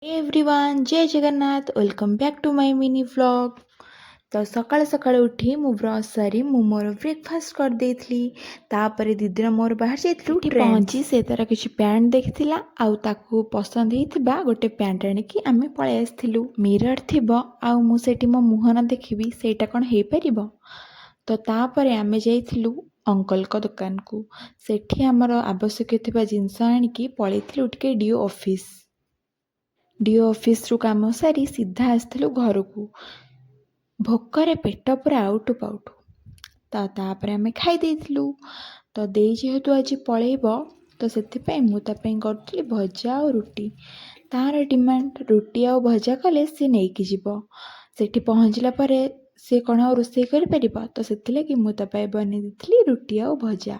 Hey everyone, Jai Jagannath welcome back to my mini vlog. तो सकाळ सकाळ उठी मु ब्रश सारी मु मोर ब्रेकफास्ट कर देथली। तापर दीदी मोर बाहर जाइथलु पहुँची से तार किछि पैंट देखिथिला आउ ताकू पसंद हेइथिबा गोटे पैंट आनिकी आमे पळे आस्थिलु। मिरर थिबो आउ मु सेठी मो मुह न देखिबी सेटा कोन हेइ परिबो। तो तापरे आमे जाइथलु अंकल को दुकान को। सेठी हमर आवश्यक थिबा जिंस आनिकी पळेथलु टिके डीओ ऑफिस। डीओ ऑफिस रु काम सारी सीधा आसथिलु घर को। भोकरे पेट पूरा आउटु पाउटु। तो तापरे आमे खाई देइथलु। तो देई जेहेतु आज पळेइबो तो सेथिपई मु तापई करथली भजा और रुटी। तार डिमांड रुटी आ भजा कले से नेइकी जिवो। सेठी पहुँचला परे से कोन आ रोषेई करि परिबो तो सेथिले कि मु तापई बनि दिथली रुटी आ भजा।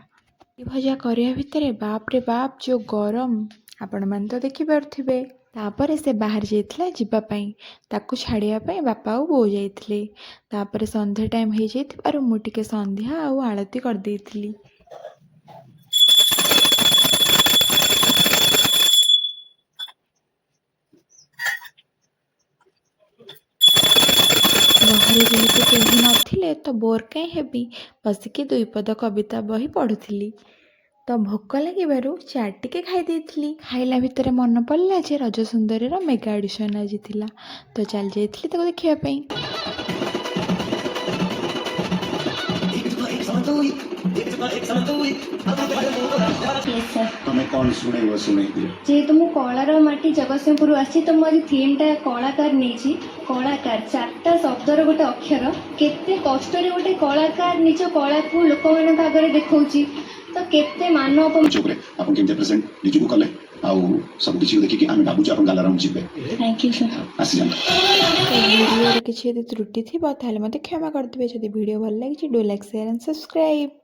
भजा करिया भितरे बाप रे बाप जो गरम आपण मान तो देखि पारथिबे। तापरे से बाहर जाइथिला जिबा पई ताकू छाड़िया पई बापा आ बो जाइथिले। तापरे संध्या टाइम हे जाइथिबारु मु टिके संध्या आ आळती कर देइथिली। घरे जेहेतु केही नथिले तो बोर काई हेबी बसिकी दुई पद कविता बही पढ़ुथिली। तो भोक लागिबारु चाट टिके खाई देइथिली। खाइला भितरे मन पड़ला जे रज सुंदरी मेगा एडिशन आज थिला। तो चल जाइथिली ताको देखिया पई। तुम्हें कौन सुने वो सुने दियो जेहेतु मु कलार माटी जगतसिंहपुर आसी तो मुझे थीमटा कलाकार नहीं कलाकार चार्टा शब्दर गोटे अक्षर केते कष्ट गोटे कलाकार निज कला को लोक मान आगे देखा तो केते मान अपमान अपन केमते प्रेजेंट निजु कले आउ सब किछि देखि कि हम बाबूजी अपन गालाराम जिबे। Thank you sir. आसी जान वीडियो रे किछि यदि त्रुटि थिबा ताले मते क्षमा कर दिबे। यदि वीडियो भल लागि do like share and subscribe.